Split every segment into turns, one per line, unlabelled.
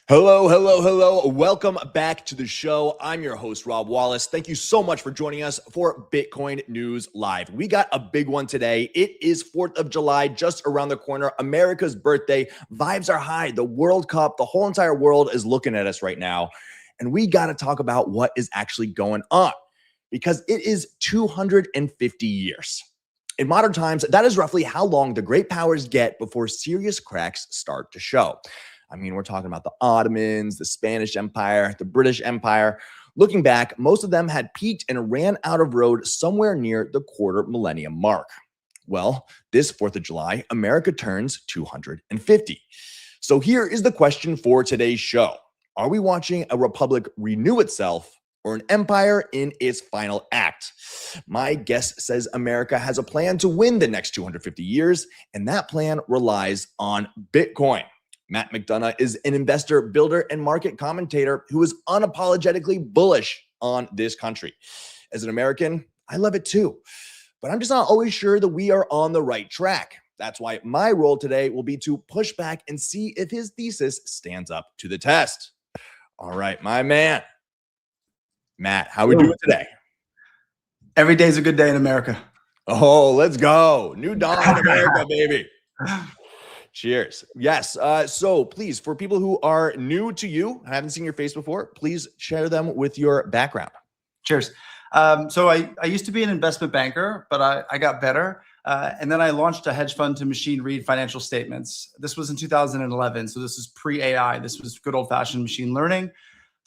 Hello, hello, hello. Welcome back to the show. I'm your host, Rob Wallace. Thank you so much for joining us for Bitcoin News Live. We got a big one today. It is 4th of July, just around the corner, America's birthday. Vibes are high. The World Cup, the whole entire world is looking at us right now. And we got to talk about what is actually going on because it is 250 years. In modern times, that is roughly how long the great powers get before serious cracks start to show. I mean, we're talking about the Ottomans, the Spanish Empire, the British Empire. Looking back, most of them had peaked and ran out of road somewhere near the quarter millennium mark. Well, this 4th of July, America turns 250. So here is the question for today's show. Are we watching a republic renew itself or an empire in its final act? My guess says America has a plan to win the next 250 years, and that plan relies on Bitcoin. Matt McDonagh is an investor, builder, and market commentator who is unapologetically bullish on this country. As an American, I love it too, but I'm just not always sure that we are on the right track. That's why my role today will be to push back and see if his thesis stands up to the test. All right, my man. Matt, how are we doing today?
Every day's a good day in America.
Oh, let's go. New dawn in America, baby. Cheers. Yes. So please, for people who are new to you, haven't seen your face before, please share them with your background.
Cheers. So I used to be an investment banker, but I got better. And then I launched a hedge fund to machine read financial statements. This was in 2011. So this is pre-AI. This was good old fashioned machine learning.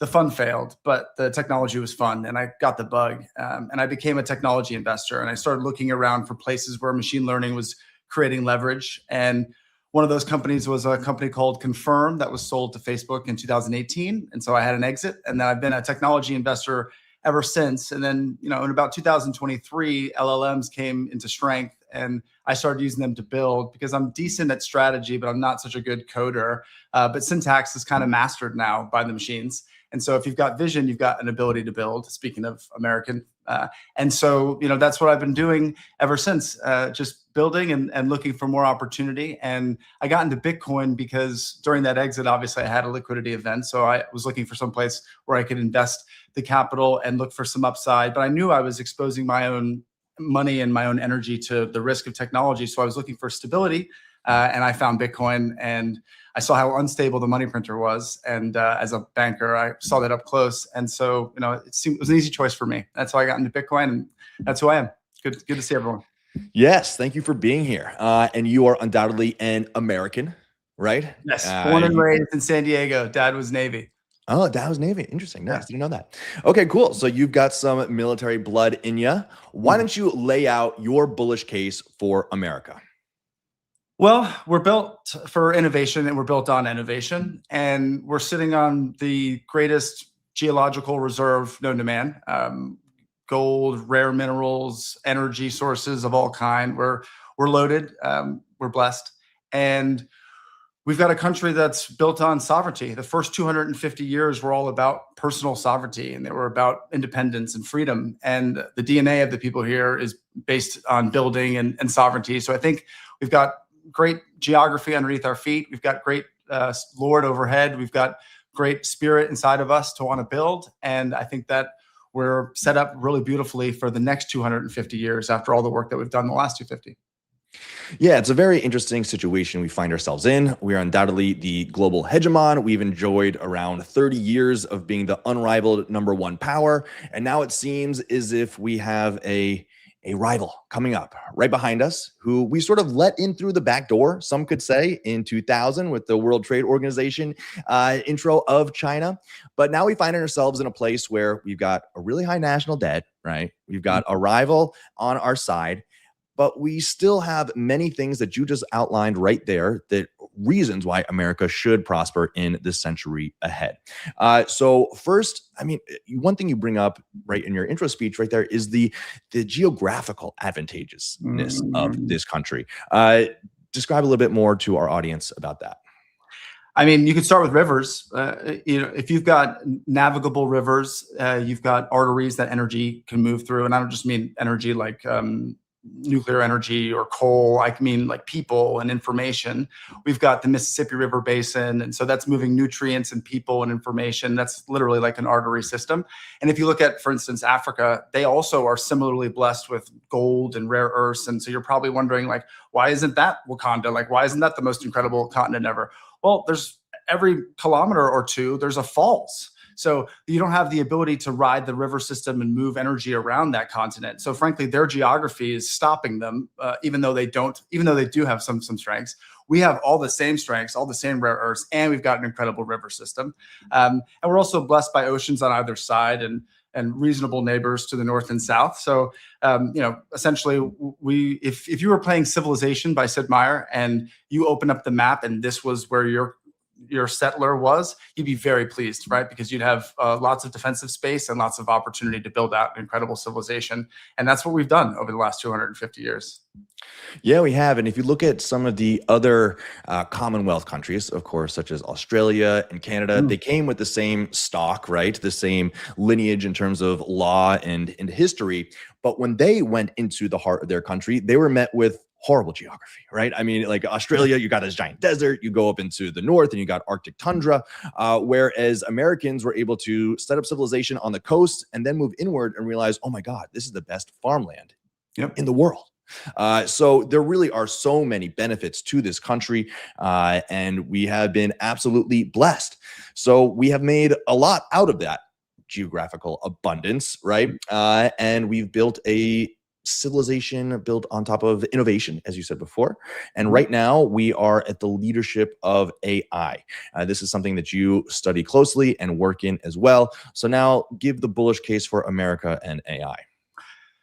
The fund failed, but the technology was fun and I got the bug. And I became a technology investor and I started looking around for places where machine learning was creating leverage. And one of those companies was a company called Confirm that was sold to Facebook in 2018. And so I had an exit and then I've been a technology investor ever since. And then, in about 2023, LLMs came into strength and I started using them to build because I'm decent at strategy, but I'm not such a good coder. But syntax is kind of mastered now by the machines. And so if you've got vision, you've got an ability to build, speaking of American. And so, that's what I've been doing ever since, just building and looking for more opportunity. And I got into Bitcoin because during that exit, obviously I had a liquidity event. So I was looking for some place where I could invest the capital and look for some upside. But I knew I was exposing my own money and my own energy to the risk of technology. So I was looking for stability. And I found Bitcoin and I saw how unstable the money printer was. And as a banker, I saw that up close. And so, it was an easy choice for me. That's how I got into Bitcoin and that's who I am. Good to see everyone.
Yes. Thank you for being here. And you are undoubtedly an American, right?
Yes. Born and raised in San Diego. Dad was Navy.
Oh, Dad was Navy. Interesting. Nice. Didn't know that. Okay, cool. So you've got some military blood in you. Why don't you lay out your bullish case for America?
Well, we're built for innovation and we're built on innovation. And we're sitting on the greatest geological reserve known to man. Gold, rare minerals, energy sources of all kind. We're loaded. We're blessed. And we've got a country that's built on sovereignty. The first 250 years were all about personal sovereignty and they were about independence and freedom. And the DNA of the people here is based on building and sovereignty. So I think we've got great geography underneath our feet. We've got great Lord overhead. We've got great spirit inside of us to want to build. And I think that we're set up really beautifully for the next 250 years after all the work that we've done in the last 250.
Yeah, it's a very interesting situation we find ourselves in. We are undoubtedly the global hegemon. We've enjoyed around 30 years of being the unrivaled #1 power. And now it seems as if we have a rival coming up right behind us who we sort of let in through the back door, some could say, in 2000 with the World Trade Organization intro of China. But now we find ourselves in a place where we've got a really high national debt, right? We've got a rival on our side, but we still have many things that you just outlined right there, that reasons why America should prosper in the century ahead. So first, I mean, one thing you bring up right in your intro speech right there is the geographical advantageousness of this country. Describe a little bit more to our audience about that.
I mean, you could start with rivers. If you've got navigable rivers, you've got arteries that energy can move through. And I don't just mean energy like nuclear energy or coal. I mean like people and information. We've got the Mississippi River Basin. And so that's moving nutrients and people and information. That's literally like an artery system. And if you look at, for instance, Africa, they also are similarly blessed with gold and rare earths. And so you're probably wondering, like, why isn't that Wakanda? Like, why isn't that the most incredible continent ever? Well, there's every kilometer or two, there's a falls. So you don't have the ability to ride the river system and move energy around that continent. So frankly, their geography is stopping them, even though they do have some strengths. We have all the same strengths, all the same rare earths, and we've got an incredible river system. And we're also blessed by oceans on either side and reasonable neighbors to the north and south. So, essentially, if you were playing Civilization by Sid Meier and you open up the map and this was where your settler was, you'd be very pleased, right? Because you'd have lots of defensive space and lots of opportunity to build out an incredible civilization. And that's what we've done over the last 250 years.
Yeah, we have. And if you look at some of the other Commonwealth countries, of course, such as Australia and Canada, they came with the same stock, right? The same lineage in terms of law and history. But when they went into the heart of their country, they were met with horrible geography, right? I mean, like Australia, you got this giant desert, you go up into the north and you got Arctic tundra, whereas Americans were able to set up civilization on the coast and then move inward and realize, oh my God, this is the best farmland in the world. So there really are so many benefits to this country, and we have been absolutely blessed. So we have made a lot out of that geographical abundance, right? And we've built a civilization built on top of innovation, as you said before. And right now we are at the leadership of AI. This is something that you study closely and work in as well. So now give the bullish case for America and AI.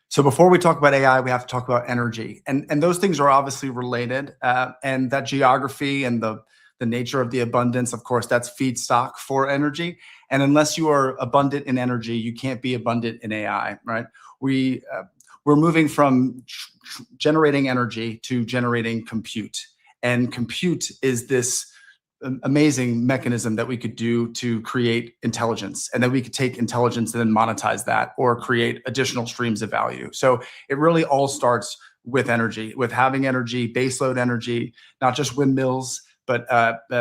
So before we talk about AI, we have to talk about energy. And those things are obviously related. And that geography and the nature of the abundance, of course, that's feedstock for energy. And unless you are abundant in energy, you can't be abundant in AI, right? We're moving from generating energy to generating compute. And compute is this amazing mechanism that we could do to create intelligence, and then we could take intelligence and then monetize that or create additional streams of value. So it really all starts with energy, with having energy, baseload energy, not just windmills, but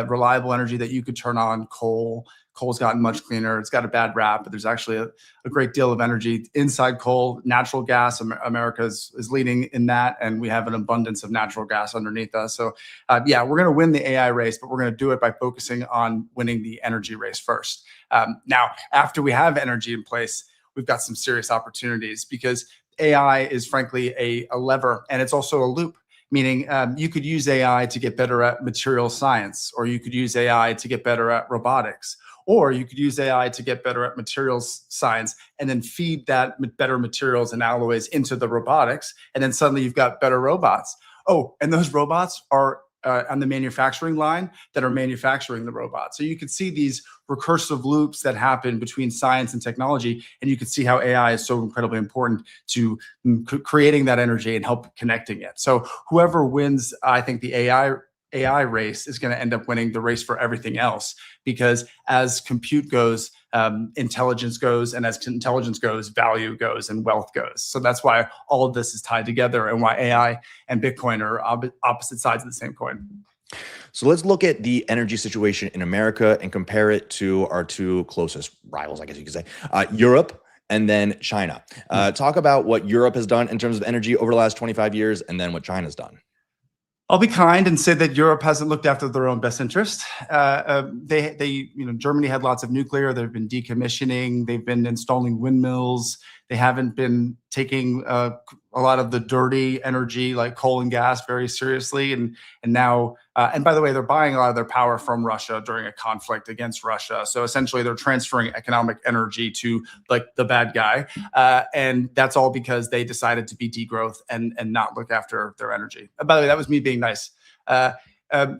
reliable energy that you could turn on. Coal's gotten much cleaner. It's got a bad rap, but there's actually a great deal of energy inside coal. Natural gas, America is leading in that, and we have an abundance of natural gas underneath us. So we're going to win the AI race, but we're going to do it by focusing on winning the energy race first. Now, after we have energy in place, we've got some serious opportunities because AI is frankly a lever, and it's also a loop. Meaning you could use AI to get better at material science, or you could use AI to get better at robotics, or you could use AI to get better at materials science and then feed that better materials and alloys into the robotics. And then suddenly you've got better robots. Oh, and those robots are on the manufacturing line that are manufacturing the robots. So you could see these recursive loops that happen between science and technology, and you could see how AI is so incredibly important to creating that energy and help connecting it. So whoever wins, I think the AI race is going to end up winning the race for everything else, because as compute goes, intelligence goes, and as intelligence goes, value goes and wealth goes. So that's why all of this is tied together and why AI and Bitcoin are opposite sides of the same coin.
So let's look at the energy situation in America and compare it to our two closest rivals, I guess you could say, Europe and then China. Talk about what Europe has done in terms of energy over the last 25 years and then what China's done.
I'll be kind and say that Europe hasn't looked after their own best interest. Germany had lots of nuclear. They've been decommissioning. They've been installing windmills. They haven't been taking a lot of the dirty energy like coal and gas very seriously. And now, and by the way, they're buying a lot of their power from Russia during a conflict against Russia. So essentially, they're transferring economic energy to like the bad guy, and that's all because they decided to be degrowth and not look after their energy. By the way, that was me being nice.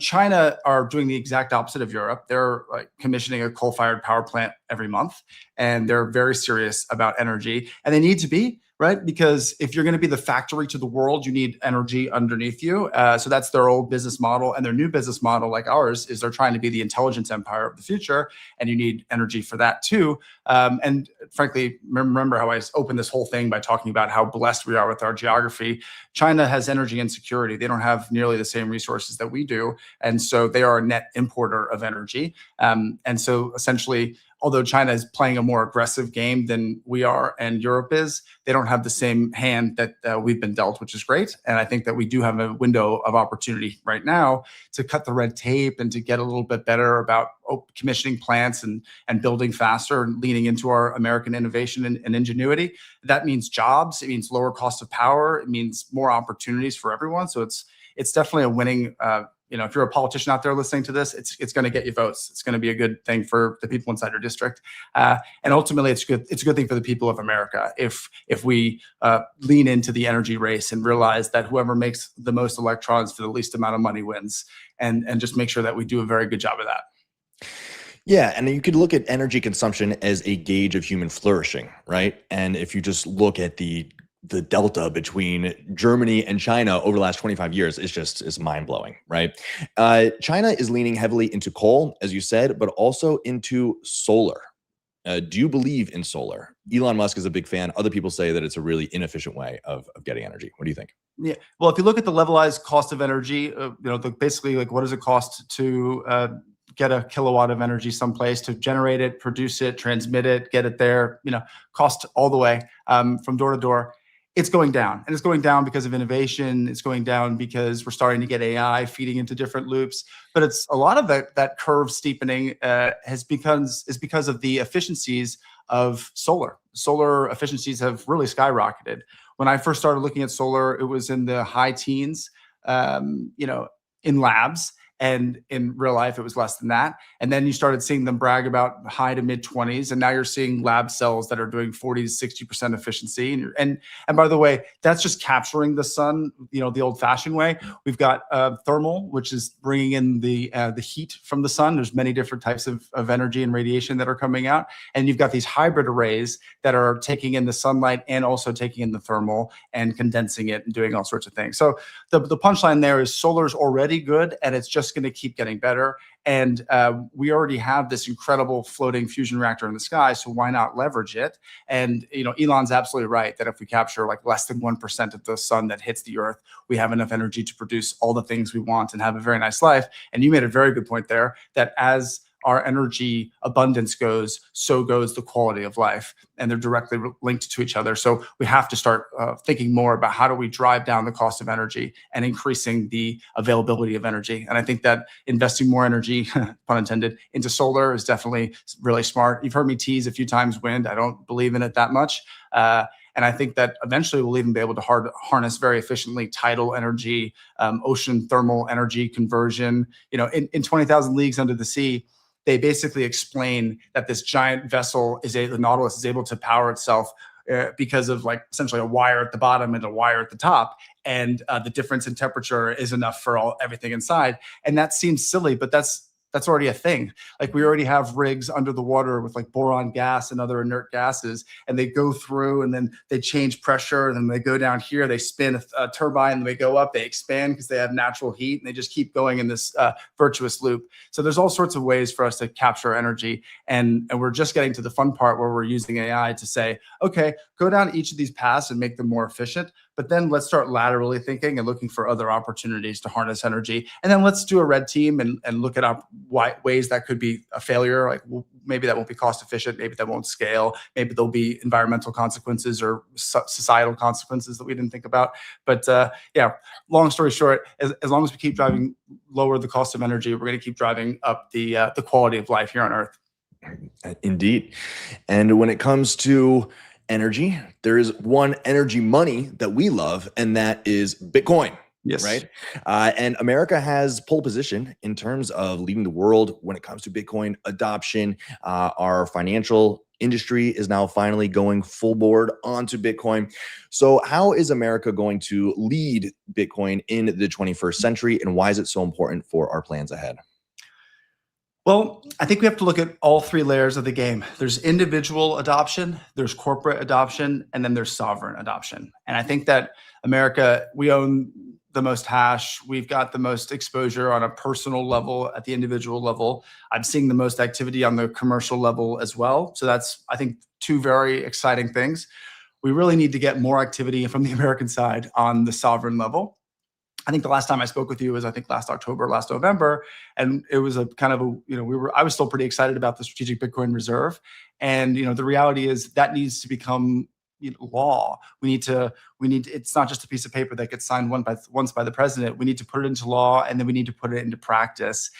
China are doing the exact opposite of Europe. They're like commissioning a coal-fired power plant every month, and they're very serious about energy, and they need to be, right? Because if you're going to be the factory to the world, you need energy underneath you. So that's their old business model, and their new business model, like ours, is they're trying to be the intelligence empire of the future, and you need energy for that too. And frankly, remember how I opened this whole thing by talking about how blessed we are with our geography. China has energy insecurity. They don't have nearly the same resources that we do. And so they are a net importer of energy. And so essentially, although China is playing a more aggressive game than we are and Europe is, they don't have the same hand that we've been dealt, which is great. And I think that we do have a window of opportunity right now to cut the red tape and to get a little bit better about commissioning plants and building faster and leaning into our American innovation and ingenuity. That means jobs. It means lower cost of power. It means more opportunities for everyone. So it's definitely a winning. If you're a politician out there listening to this, it's going to get you votes. It's going to be a good thing for the people inside your district, and ultimately, it's good. It's a good thing for the people of America if we lean into the energy race and realize that whoever makes the most electrons for the least amount of money wins, and just make sure that we do a very good job of that.
Yeah, and you could look at energy consumption as a gauge of human flourishing, right? And if you just look at the delta between Germany and China over the last 25 years is mind-blowing, right? China is leaning heavily into coal, as you said, but also into solar. Do you believe in solar? Elon Musk is a big fan. Other people say that it's a really inefficient way of getting energy. What do you think?
Yeah, well, if you look at the levelized cost of energy, basically, like, what does it cost to get a kilowatt of energy someplace, to generate it, produce it, transmit it, get it there, cost all the way from door to door. It's going down, and it's going down because of innovation. It's going down because we're starting to get AI feeding into different loops. But it's a lot of that curve steepening is because of the efficiencies of solar. Solar efficiencies have really skyrocketed. When I first started looking at solar, it was in the high teens, in labs. And in real life, it was less than that. And then you started seeing them brag about high to mid 20s. And now you're seeing lab cells that are doing 40 to 60% efficiency. And by the way, that's just capturing the sun, the old fashioned way. We've got thermal, which is bringing in the heat from the sun. There's many different types of energy and radiation that are coming out. And you've got these hybrid arrays that are taking in the sunlight and also taking in the thermal and condensing it and doing all sorts of things. So the punchline there is solar's already good, and it's just going to keep getting better. And we already have this incredible floating fusion reactor in the sky, so why not leverage it? And Elon's absolutely right that if we capture like less than 1% of the sun that hits the Earth, we have enough energy to produce all the things we want and have a very nice life. And you made a very good point there that as our energy abundance goes, so goes the quality of life, and they're directly linked to each other. So we have to start thinking more about how do we drive down the cost of energy and increasing the availability of energy. And I think that investing more energy, pun intended, into solar is definitely really smart. You've heard me tease a few times wind. I don't believe in it that much. And I think that eventually we'll even be able to harness very efficiently tidal energy, ocean thermal energy conversion. In 20,000 Leagues Under the Sea, they basically explain that this giant vessel the Nautilus is able to power itself because of essentially a wire at the bottom and a wire at the top. And the difference in temperature is enough for everything inside. And that seems silly, but that's already a thing. Like, we already have rigs under the water with boron gas and other inert gases, and they go through and then they change pressure, and then they go down here, they spin a turbine, and they go up, they expand because they have natural heat, and they just keep going in this virtuous loop. So there's all sorts of ways for us to capture energy, and we're just getting to the fun part where we're using AI to say, okay, go down each of these paths and make them more efficient. But then let's start laterally thinking and looking for other opportunities to harness energy. And then let's do a red team and look at ways that could be a failure. Maybe that won't be cost efficient. Maybe that won't scale. Maybe there'll be environmental consequences or societal consequences that we didn't think about. But long story short, as long as we keep driving lower the cost of energy, we're going to keep driving up the quality of life here on Earth.
Indeed. And when it comes to energy, there is one energy money that we love, and that is Bitcoin.
Yes.
Right. And America has pole position in terms of leading the world when it comes to Bitcoin adoption. Our financial industry is now finally going full board onto Bitcoin. So how is America going to lead Bitcoin in the 21st century, and why is it so important for our plans ahead?
Well, I think we have to look at all three layers of the game. There's individual adoption, there's corporate adoption, and then there's sovereign adoption. And I think that America, we own the most hash. We've got the most exposure on a personal level, at the individual level. I'm seeing the most activity on the commercial level as well. So that's, I think, two very exciting things. we really need to get more activity from the American side on the sovereign level. I think the last time I spoke with you was, I think, last October, last November, and it was a kind of a, I was still pretty excited about the strategic Bitcoin reserve, and the reality is that needs to become law. It's not just a piece of paper that gets signed once by the president. We need to put it into law, and then we need to put it into practice.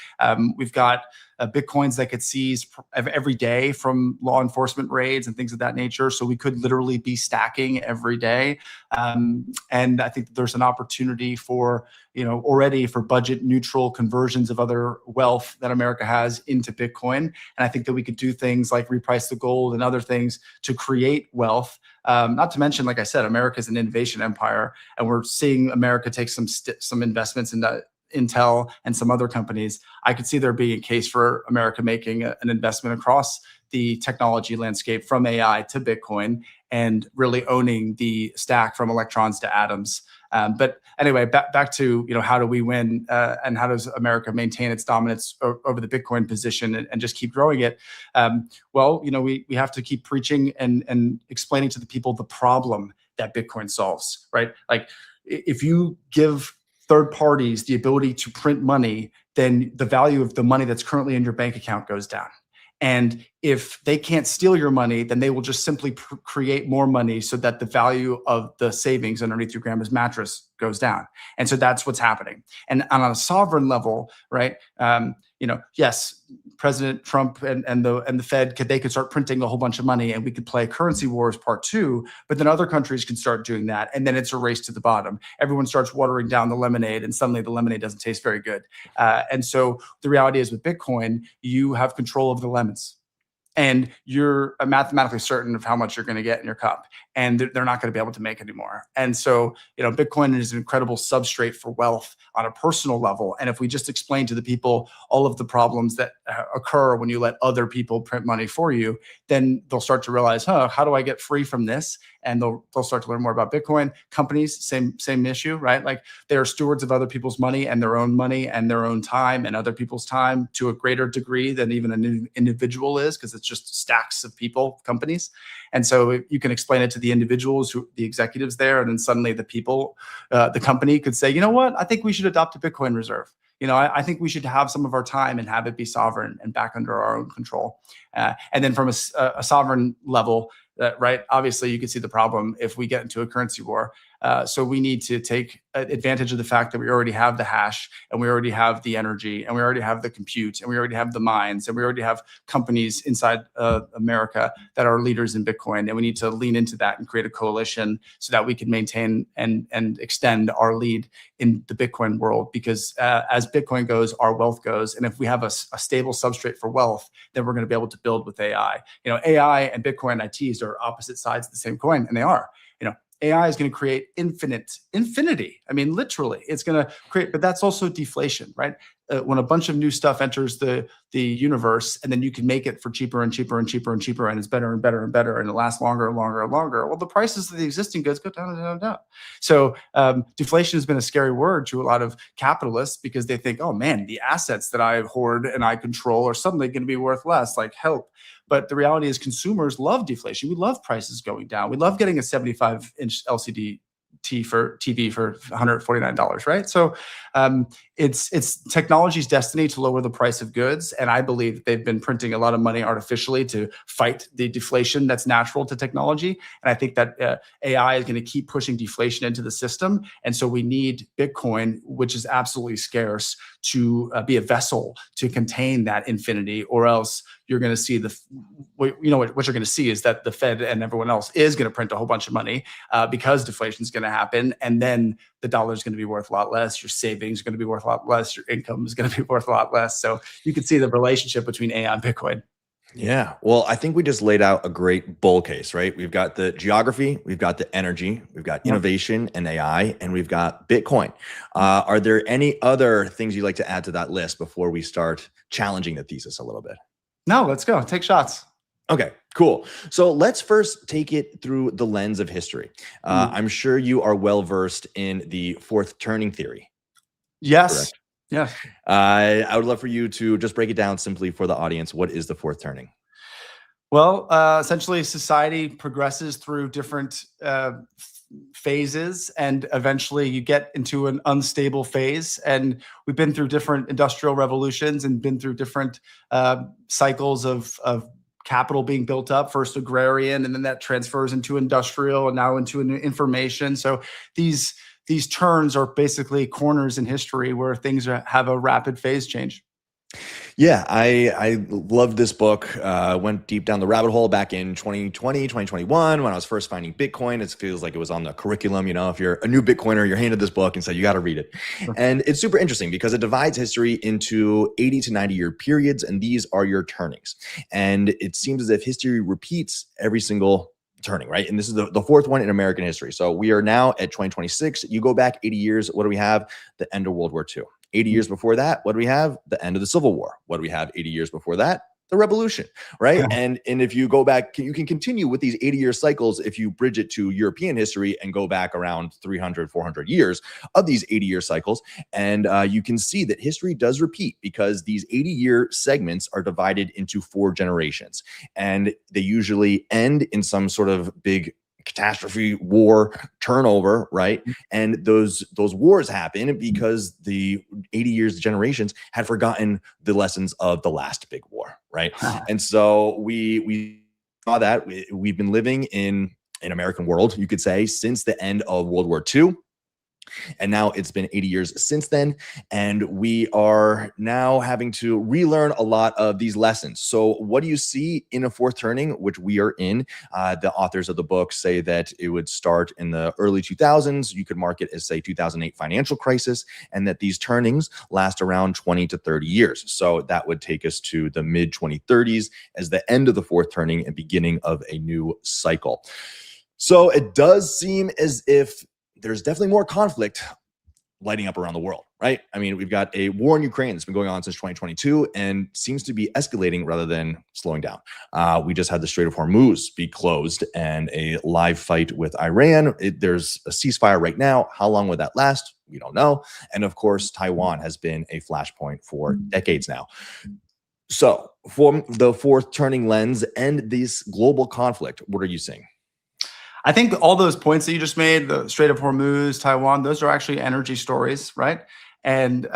We've got Bitcoins that get seized every day from law enforcement raids and things of that nature. So we could literally be stacking every day. And I think that there's an opportunity for, already for budget neutral conversions of other wealth that America has into Bitcoin. And I think that we could do things like reprice the gold and other things to create wealth. Not to mention, like I said, America is an innovation empire, and we're seeing America take some investments into Intel and some other companies. I could see there being a case for America making an investment across the technology landscape from AI to Bitcoin and really owning the stack from electrons to atoms. But anyway, back to how do we win and how does America maintain its dominance over the Bitcoin position and just keep growing it? Well, we have to keep preaching and explaining to the people the problem that Bitcoin solves, right? Like, if you give third parties the ability to print money, then the value of the money that's currently in your bank account goes down. And if they can't steal your money, then they will just simply create more money so that the value of the savings underneath your grandma's mattress goes down. And so that's what's happening. And on a sovereign level, right? Yes, President Trump and the Fed could start printing a whole bunch of money, and we could play currency wars part 2. But then other countries can start doing that, and then it's a race to the bottom. Everyone starts watering down the lemonade, and suddenly the lemonade doesn't taste very good. And so the reality is, with Bitcoin, you have control of the lemons. And you're mathematically certain of how much you're going to get in your cup, and they're not going to be able to make anymore. And so, Bitcoin is an incredible substrate for wealth on a personal level. And if we just explain to the people all of the problems that occur when you let other people print money for you, then they'll start to realize, how do I get free from this? And they'll start to learn more about Bitcoin. Companies, same issue, right? Like, they are stewards of other people's money and their own time and other people's time to a greater degree than even an individual is, because it's just stacks of people, companies. And so you can explain it to the individuals, the executives there, and then suddenly the people, the company could say, you know what, I think we should adopt a Bitcoin reserve. I think we should have some of our time and have it be sovereign and back under our own control. And then from a sovereign level, right, obviously you can see the problem if we get into a currency war. So we need to take advantage of the fact that we already have the hash, and we already have the energy, and we already have the compute, and we already have the mines, and we already have companies inside America that are leaders in Bitcoin. And we need to lean into that and create a coalition so that we can maintain and extend our lead in the Bitcoin world. Because as Bitcoin goes, our wealth goes. And if we have a stable substrate for wealth, then we're going to be able to build with AI. AI and Bitcoin ITs are opposite sides of the same coin, and they are. AI is going to create infinity. I mean, literally, it's going to create, but that's also deflation, right? When a bunch of new stuff enters the universe, and then you can make it for cheaper and cheaper and cheaper and cheaper, and it's better and better and better, and it lasts longer and longer and longer. Well, the prices of the existing goods go down and down and down. So deflation has been a scary word to a lot of capitalists, because they think, oh man, the assets that I hoard and I control are suddenly going to be worth less. Like, help. But the reality is, consumers love deflation. We love prices going down. We love getting a 75-inch LCD TV for $149, right? So it's technology's destiny to lower the price of goods, and I believe they've been printing a lot of money artificially to fight the deflation that's natural to technology. And I think that AI is going to keep pushing deflation into the system, and so we need Bitcoin, which is absolutely scarce, to be a vessel to contain that infinity, or else you're going to see what you're going to see is that the Fed and everyone else is going to print a whole bunch of money because deflation is going to happen. And then the dollar is going to be worth a lot less. Your savings are going to be worth a lot less. Your income is going to be worth a lot less. So you can see the relationship between AI and Bitcoin.
Yeah. Well, I think we just laid out a great bull case, right? We've got the geography, we've got the energy, we've got innovation and AI, and we've got Bitcoin. Are there any other things you'd like to add to that list before we start challenging the thesis a little bit?
No, let's go. Take shots.
Okay, cool. So let's first take it through the lens of history. I'm sure you are well versed in the fourth turning theory.
Yes.
Correct?
Yeah.
I would love for you to just break it down simply for the audience. What is the fourth turning?
Well, essentially, society progresses through different phases, and eventually you get into an unstable phase. And we've been through different industrial revolutions and been through different cycles of capital being built up, first agrarian, and then that transfers into industrial, and now into information. So these turns are basically corners in history where things have a rapid phase change.
Yeah, I loved this book. Went deep down the rabbit hole back in 2020, 2021 when I was first finding Bitcoin. It feels like it was on the curriculum. If you're a new Bitcoiner, you're handed this book and said, you got to read it. And it's super interesting because it divides history into 80 to 90-year periods, and these are your turnings. And it seems as if history repeats every single turning, right? And this is the fourth one in American history. So we are now at 2026. You go back 80 years, what do we have? The end of World War II. 80 years before that, what do we have? The end of the Civil War. What do we have 80 years before that? The revolution, right? And if you go back, you can continue with these 80-year cycles if you bridge it to European history and go back around 300, 400 years of these 80-year cycles. And you can see that history does repeat because these 80-year segments are divided into 4 generations. And they usually end in some sort of big catastrophe, war, turnover, right? And those wars happen because the 80 years generations had forgotten the lessons of the last big war, right? And so we saw that we've been living in an American world, you could say, since the end of World War II. And now it's been 80 years since then. And we are now having to relearn a lot of these lessons. So what do you see in a fourth turning, which we are in? The authors of the book say that it would start in the early 2000s. You could mark it as, say, 2008 financial crisis, and that these turnings last around 20 to 30 years. So that would take us to the mid 2030s as the end of the fourth turning and beginning of a new cycle. So it does seem as if there's definitely more conflict lighting up around the world, right? I mean, we've got a war in Ukraine that's been going on since 2022 and seems to be escalating rather than slowing down. We just had the Strait of Hormuz be closed and a live fight with Iran. There's a ceasefire right now. How long would that last? We don't know. And of course, Taiwan has been a flashpoint for decades now. So from the fourth turning lens and this global conflict, what are you seeing?
I think all those points that you just made, the Strait of Hormuz, Taiwan, those are actually energy stories, right? And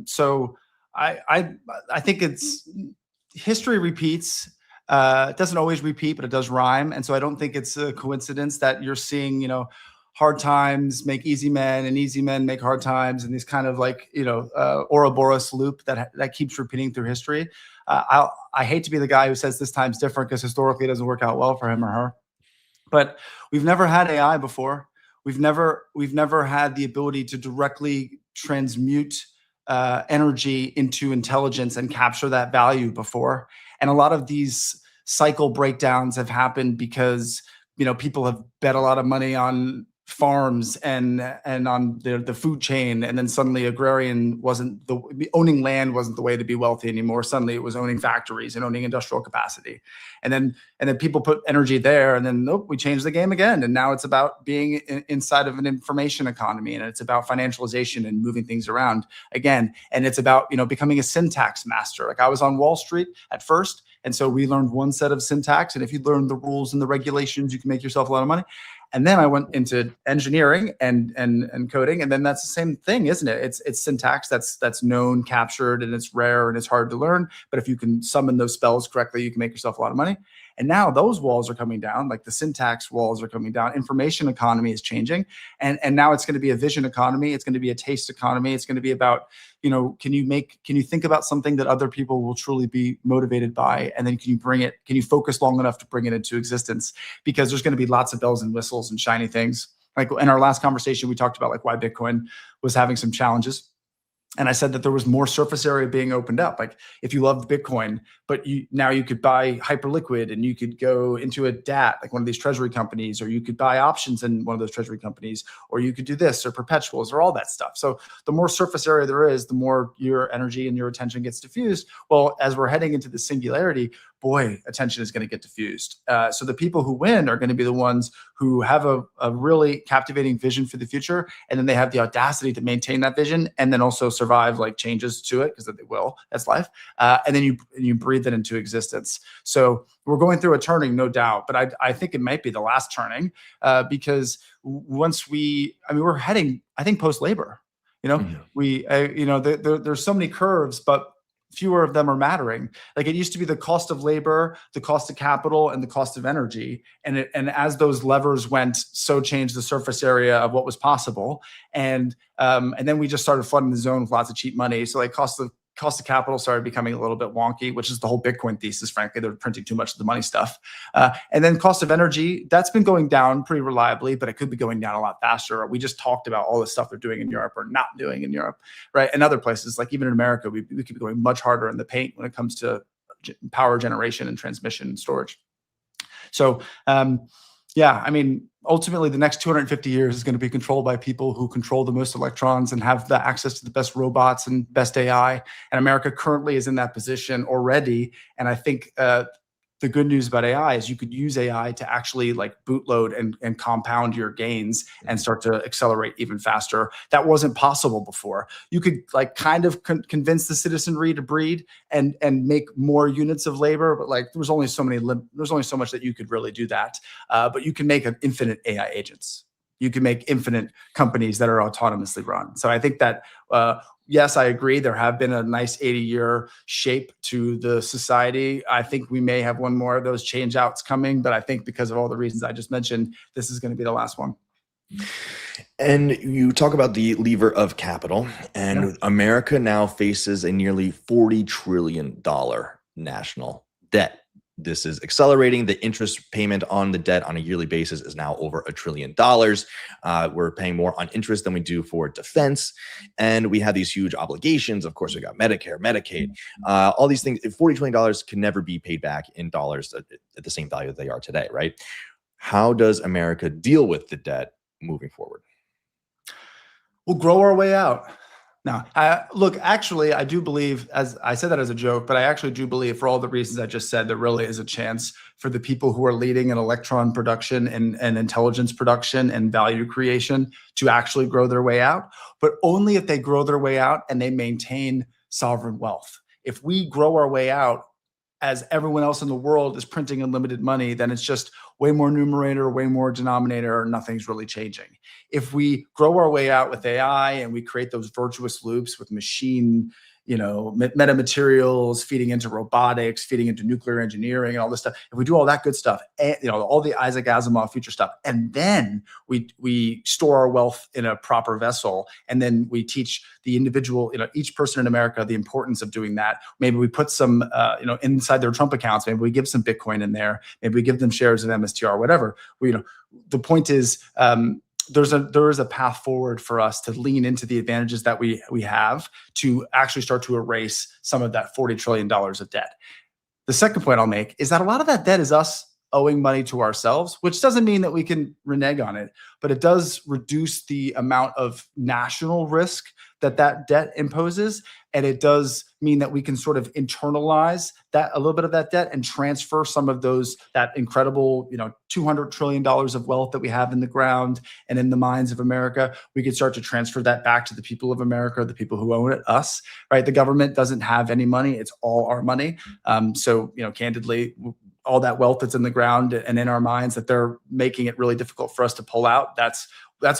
so I think it's history repeats. It doesn't always repeat, but it does rhyme. And so I don't think it's a coincidence that you're seeing, hard times make easy men and easy men make hard times, and this kind of like, Ouroboros loop that keeps repeating through history. I hate to be the guy who says this time's different because historically it doesn't work out well for him or her. But we've never had AI before. We've never had the ability to directly transmute energy into intelligence and capture that value before. And a lot of these cycle breakdowns have happened because people have bet a lot of money on farms and on the food chain, and then suddenly owning land wasn't the way to be wealthy anymore. Suddenly it was owning factories and owning industrial capacity, and then people put energy there, and then nope, we changed the game again, and now it's about being inside of an information economy, and it's about financialization and moving things around again, and it's about becoming a syntax master. Like I was on Wall Street at first, and so we learned one set of syntax, and if you learn the rules and the regulations, you can make yourself a lot of money. And then I went into engineering and coding, and then that's the same thing, isn't it? It's syntax that's known, captured, and it's rare and it's hard to learn. But if you can summon those spells correctly, you can make yourself a lot of money. And now those walls are coming down, like the syntax walls are coming down. Information economy is changing, and now it's going to be a vision economy. It's going to be a taste economy. It's going to be about can you think about something that other people will truly be motivated by, and then can you focus long enough to bring it into existence? Because there's going to be lots of bells and whistles and shiny things. Like in our last conversation, we talked about like why Bitcoin was having some challenges. And I said that there was more surface area being opened up. Like if you loved Bitcoin, but now you could buy Hyperliquid, and you could go into a DAT, like one of these treasury companies, or you could buy options in one of those treasury companies, or you could do this or perpetuals or all that stuff. So the more surface area there is, the more your energy and your attention gets diffused. Well, as we're heading into the singularity, boy, attention is going to get diffused. So the people who win are going to be the ones who have a really captivating vision for the future, and then they have the audacity to maintain that vision, and then also survive like changes to it, because they will. That's life. And then you breathe it into existence. So we're going through a turning, no doubt, but I think it might be the last turning, because once we're heading, I think, post-labor. There's so many curves, but fewer of them are mattering. Like, it used to be the cost of labor, the cost of capital, and the cost of energy. And as those levers went, so changed the surface area of what was possible. And then we just started flooding the zone with lots of cheap money. So like cost of capital started becoming a little bit wonky, which is the whole Bitcoin thesis. Frankly, they're printing too much of the money stuff. And then cost of energy, that's been going down pretty reliably, but it could be going down a lot faster. We just talked about all the stuff they're doing in Europe or not doing in Europe, right? And other places, like even in America, we could be going much harder in the paint when it comes to power generation and transmission and storage. So, yeah, I mean, ultimately, the next 250 years is going to be controlled by people who control the most electrons and have the access to the best robots and best AI. And America currently is in that position already. And I think the good news about AI is you could use AI to actually like bootload and compound your gains and start to accelerate even faster. That wasn't possible before. You could like kind of convince the citizenry to breed and make more units of labor, but like there's only so much that you could really do that. But you can make an infinite AI agents. You can make infinite companies that are autonomously run. So I think that, yes, I agree. There have been a nice 80-year shape to the society. I think we may have one more of those change outs coming, but I think because of all the reasons I just mentioned, this is going to be the last one.
And you talk about the lever of capital, and America now faces a nearly $40 trillion national debt. This is accelerating. The interest payment on the debt on a yearly basis is now over $1 trillion. We're paying more on interest than we do for defense. And we have these huge obligations. Of course, we got Medicare, Medicaid, all these things. $40 trillion can never be paid back in dollars at the same value that they are today, right? How does America deal with the debt moving forward?
We'll grow our way out. Now, look, actually, I do believe, as I said that as a joke, but I actually do believe, for all the reasons I just said, there really is a chance for the people who are leading in electron production and intelligence production and value creation to actually grow their way out, but only if they grow their way out and they maintain sovereign wealth. If we grow our way out as everyone else in the world is printing unlimited money, then it's just way more numerator, way more denominator, nothing's really changing. If we grow our way out with AI and we create those virtuous loops with machine, metamaterials, feeding into robotics, feeding into nuclear engineering and all this stuff, if we do all that good stuff, and, all the Isaac Asimov future stuff, and then we store our wealth in a proper vessel, and then we teach the individual, each person in America, the importance of doing that. Maybe we put some, inside their Trump accounts, maybe we give some Bitcoin in there, maybe we give them shares of MSTR, whatever. The point is, there is a path forward for us to lean into the advantages that we have to actually start to erase some of that $40 trillion of debt. The second point I'll make is that a lot of that debt is us owing money to ourselves, which doesn't mean that we can renege on it, but it does reduce the amount of national risk that debt imposes. And it does mean that we can sort of internalize a little bit of that debt and transfer some of that incredible, $200 trillion of wealth that we have in the ground and in the minds of America. We could start to transfer that back to the people of America, the people who own it, us, right? The government doesn't have any money. It's all our money. So, candidly, all that wealth that's in the ground and in our minds that they're making it really difficult for us to pull out, that's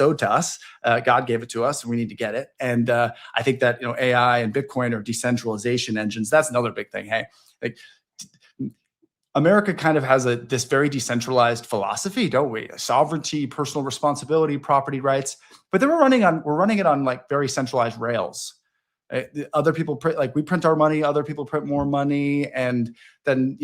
owed to us. God gave it to us, and we need to get it. And I think that AI and Bitcoin are decentralization engines. That's another big thing. Hey, like America kind of has this very decentralized philosophy, don't we? Sovereignty, personal responsibility, property rights. But then we're running it on like very centralized rails. Other people print, like we print our money, other people print more money, and then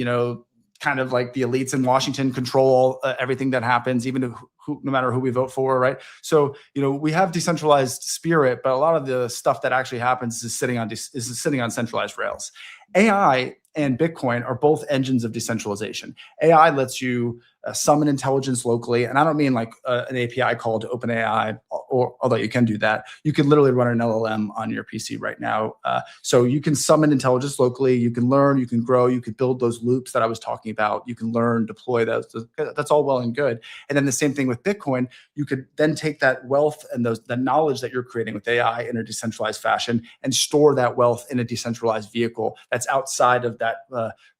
kind of like the elites in Washington control everything that happens, even no matter who we vote for, right? So we have decentralized spirit, but a lot of the stuff that actually happens is sitting on centralized rails. AI and Bitcoin are both engines of decentralization. AI lets you summon intelligence locally. And I don't mean like an API call to OpenAI, or although you can do that, you can literally run an LLM on your PC right now. So you can summon intelligence locally, you can learn, you can grow, you can build those loops that I was talking about, you can learn, deploy those. That's all well and good. And then the same thing with Bitcoin, you could then take that wealth and the knowledge that you're creating with AI in a decentralized fashion and store that wealth in a decentralized vehicle that's outside of that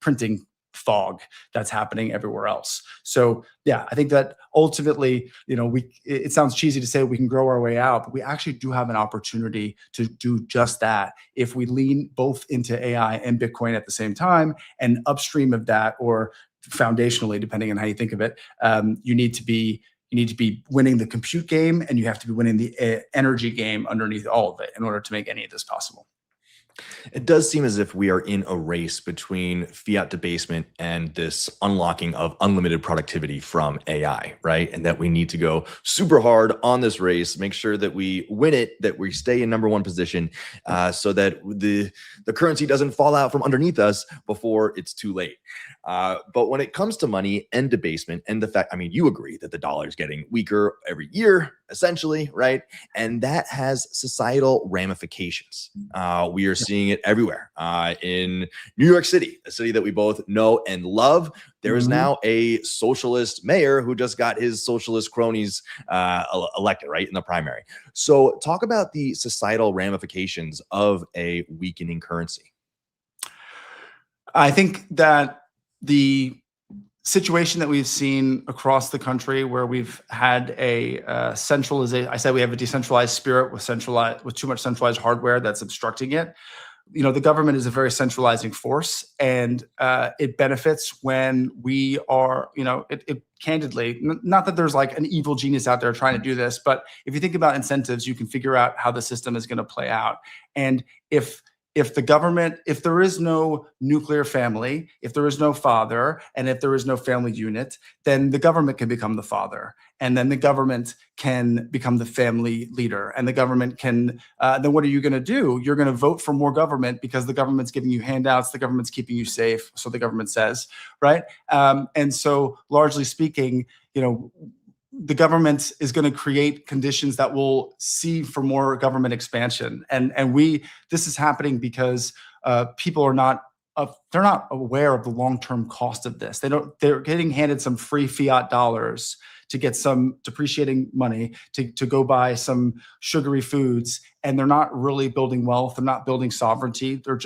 printing fog that's happening everywhere else. So yeah, I think that ultimately, it sounds cheesy to say we can grow our way out, but we actually do have an opportunity to do just that if we lean both into AI and Bitcoin at the same time. And upstream of that, or foundationally, depending on how you think of it, you need to be winning the compute game, and you have to be winning the energy game underneath all of it in order to make any of this possible.
It does seem as if we are in a race between fiat debasement and this unlocking of unlimited productivity from AI, right? And that we need to go super hard on this race, make sure that we win it, that we stay in number one position, so that the currency doesn't fall out from underneath us before it's too late. But when it comes to money and debasement and the fact, you agree that the dollar is getting weaker every year, essentially, right? And that has societal ramifications. We are seeing it everywhere. In New York City, a city that we both know and love, there is now a socialist mayor who just got his socialist cronies elected, right, in the primary. So talk about the societal ramifications of a weakening currency.
I think that the situation that we've seen across the country, where we've had a centralization, I said we have a decentralized spirit with too much centralized hardware that's obstructing it. The government is a very centralizing force, and it benefits when we are, it candidly, not that there's like an evil genius out there trying to do this, but if you think about incentives, you can figure out how the system is going to play out. And if there is no nuclear family, if there is no father, and if there is no family unit, then the government can become the father. And then the government can become the family leader. And the government can, then what are you going to do? You're going to vote for more government because the government's giving you handouts, the government's keeping you safe, so the government says, right? And so largely speaking, the government is going to create conditions that will see for more government expansion. And this is happening because people are not they're not aware of the long-term cost of this. They're getting handed some free fiat dollars to get some depreciating money to go buy some sugary foods, and they're not really building wealth. They're not building sovereignty. They're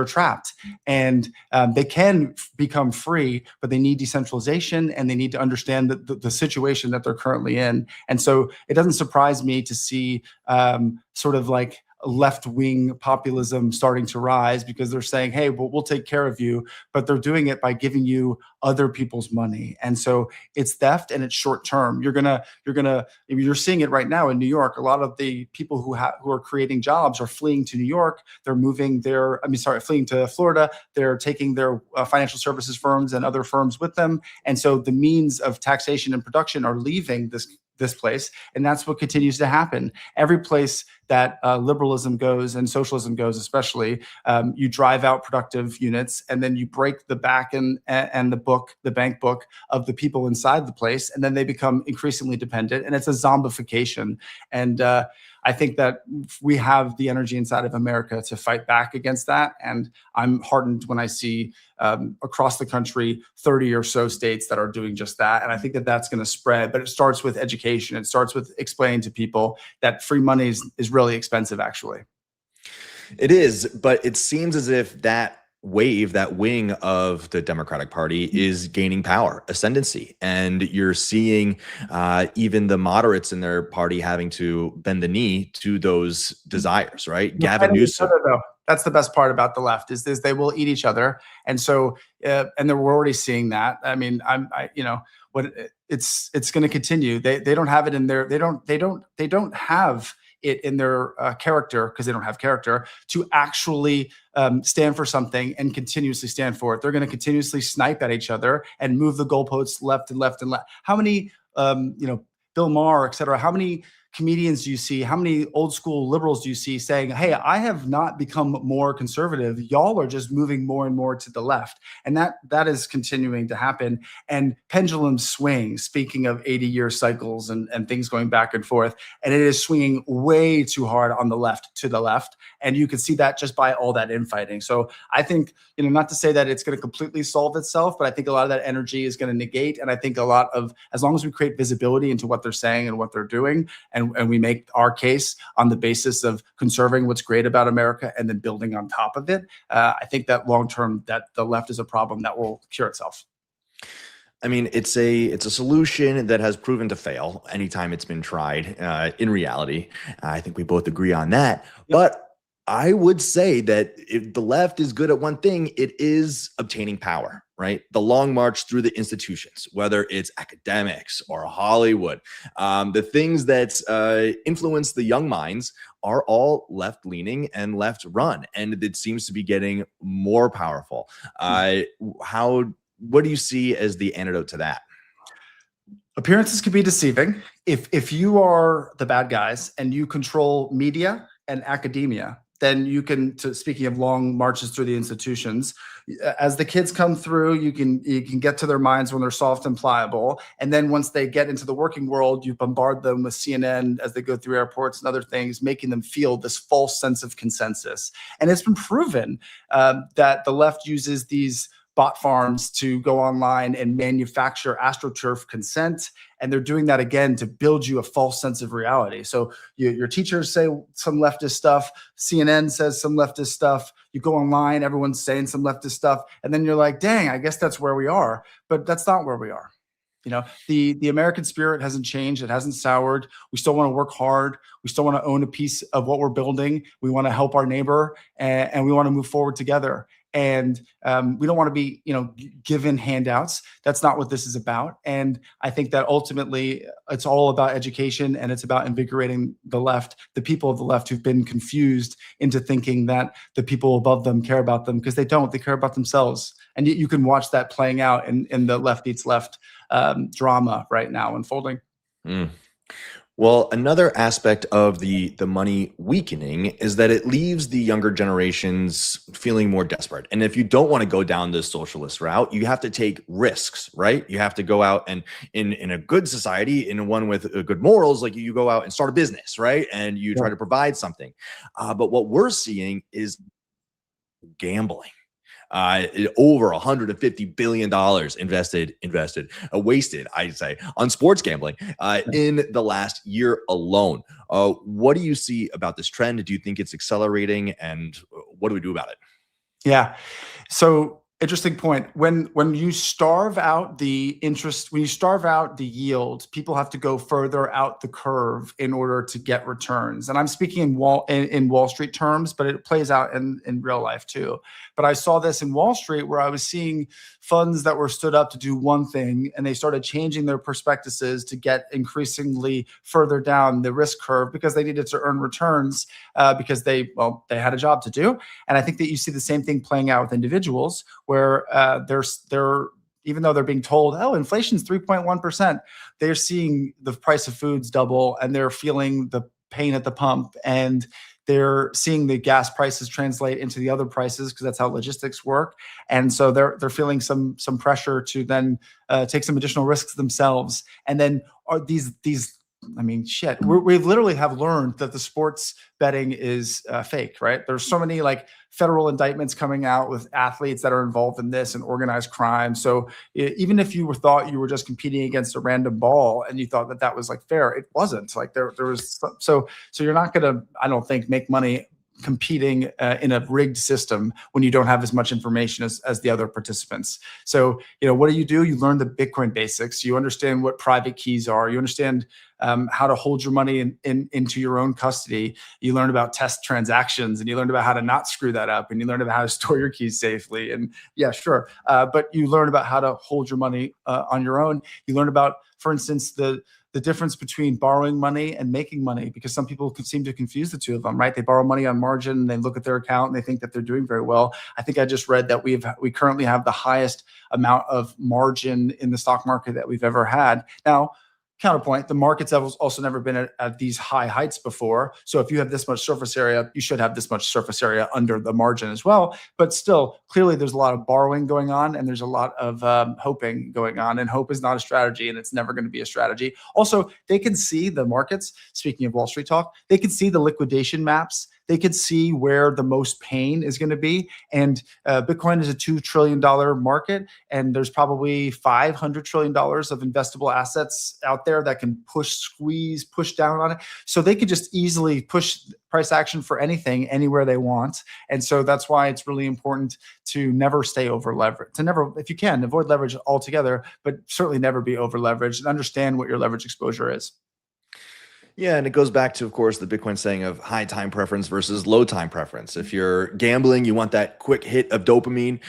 trapped, and they can become free, but they need decentralization, and they need to understand the situation that they're currently in. And so it doesn't surprise me to see sort of like left-wing populism starting to rise, because they're saying, hey, well, we'll take care of you, but they're doing it by giving you other people's money. And so it's theft, and it's short-term. You're seeing it right now in New York. A lot of the people who are creating jobs are fleeing to New York. They're fleeing to Florida. They're taking their financial services firms and other firms with them. And so the means of taxation and production are leaving this place, and that's what continues to happen. Every place that liberalism goes, and socialism goes especially, you drive out productive units, and then you break the back and the bank book of the people inside the place, and then they become increasingly dependent, and it's a zombification. And I think that we have the energy inside of America to fight back against that. And I'm heartened when I see across the country 30 or so states that are doing just that. And I think that that's going to spread, but it starts with education. It starts with explaining to people that free money is really expensive, actually.
It is, but it seems as if that wing of the Democratic Party is gaining power, ascendancy. And you're seeing even the moderates in their party having to bend the knee to those desires, right? Gavin Newsom.
That's the best part about the left is they will eat each other. And so, we're already seeing that. It's going to continue. They don't have it in their, they don't have it in their character, because they don't have character to actually stand for something and continuously stand for it. They're going to continuously snipe at each other and move the goalposts left and left and left. How many, Bill Maher, et cetera, how many comedians do you see? How many old school liberals do you see saying, hey, I have not become more conservative. Y'all are just moving more and more to the left. And that is continuing to happen. And pendulums swing, speaking of 80-year cycles and things going back and forth. And it is swinging way too hard on the left to the left. And you can see that just by all that infighting. So I think, not to say that it's going to completely solve itself, but I think a lot of that energy is going to negate. And I think a lot of, as long as we create visibility into what they're saying and what they're doing, and we make our case on the basis of conserving what's great about America and then building on top of it, I think that long term, that the left is a problem that will cure itself.
I mean, it's a solution that has proven to fail anytime it's been tried. In reality, I think we both agree on that. Yep. But I would say that if the left is good at one thing, it is obtaining power, right? The long march through the institutions, whether it's academics or Hollywood, the things that influence the young minds are all left-leaning and left-run, and it seems to be getting more powerful. What do you see as the antidote to that?
Appearances can be deceiving. If you are the bad guys and you control media and academia, then you can, speaking of long marches through the institutions, as the kids come through, you can get to their minds when they're soft and pliable. And then once they get into the working world, you bombard them with CNN as they go through airports and other things, making them feel this false sense of consensus. And it's been proven that the left uses these bot farms to go online and manufacture astroturf consent. And they're doing that again to build you a false sense of reality. So your teachers say some leftist stuff, CNN says some leftist stuff, you go online, everyone's saying some leftist stuff, and then you're like, dang, I guess that's where we are. But that's not where we are. The American spirit hasn't changed. It hasn't soured. We still want to work hard. We still want to own a piece of what we're building. We want to help our neighbor, and we want to move forward together. And we don't want to be, given handouts. That's not what this is about. And I think that ultimately it's all about education, and it's about invigorating the left, the people of the left who've been confused into thinking that the people above them care about them, because they don't. They care about themselves. And you can watch that playing out in the left eats left drama right now unfolding.
Well, another aspect of the money weakening is that it leaves the younger generations feeling more desperate. And if you don't want to go down this socialist route, you have to take risks, right? You have to go out and in a good society, in one with good morals, like you go out and start a business, right? And you try to provide something. But what we're seeing is gambling. Over $150 billion wasted, I'd say, on sports gambling in the last year alone. What do you see about this trend? Do you think it's accelerating, and what do we do about it?
Yeah. So interesting point. When you starve out the interest, when you starve out the yield, people have to go further out the curve in order to get returns. And I'm speaking in Wall Street terms, but it plays out in real life too. But I saw this in Wall Street, where I was seeing funds that were stood up to do one thing, and they started changing their prospectuses to get increasingly further down the risk curve because they needed to earn returns because they had a job to do. And I think that you see the same thing playing out with individuals, where they're even though they're being told, oh, inflation's 3.1%, they're seeing the price of foods double, and they're feeling the pain at the pump, and they're seeing the gas prices translate into the other prices, because that's how logistics work. And so they're feeling some pressure to then take some additional risks themselves. And then are these I mean, shit, we literally have learned that the sports betting is fake, right? There's so many federal indictments coming out with athletes that are involved in this and organized crime. So even if you thought you were just competing against a random ball and you thought that was fair, it wasn't. There was so you're not going to, I don't think, make money competing in a rigged system when you don't have as much information as the other participants. So, what do? You learn the Bitcoin basics. You understand what private keys are. You understand how to hold your money into your own custody. You learn about test transactions, and you learn about how to not screw that up, and you learn about how to store your keys safely. And yeah, sure. But you learn about how to hold your money on your own. You learn about, for instance, the difference between borrowing money and making money, because some people seem to confuse the two of them, right? They borrow money on margin, and they look at their account and they think that they're doing very well. I think I just read that we currently have the highest amount of margin in the stock market that we've ever had. Now, counterpoint, the markets have also never been at these high heights before. So if you have this much surface area, you should have this much surface area under the margin as well. But still, clearly there's a lot of borrowing going on, and there's a lot of hoping going on. And hope is not a strategy, and it's never going to be a strategy. Also, they can see the markets, speaking of Wall Street talk, they can see the liquidation maps. They could see where the most pain is going to be. And Bitcoin is a $2 trillion market, and there's probably $500 trillion of investable assets out there that can push, squeeze, push down on it. So they could just easily push price action for anything, anywhere they want. And so that's why it's really important to never stay over leveraged, to never, if you can, avoid leverage altogether, but certainly never be over leveraged, and understand what your leverage exposure is.
Yeah, and it goes back to, of course, the Bitcoin saying of high time preference versus low time preference. If you're gambling, you want that quick hit of dopamine,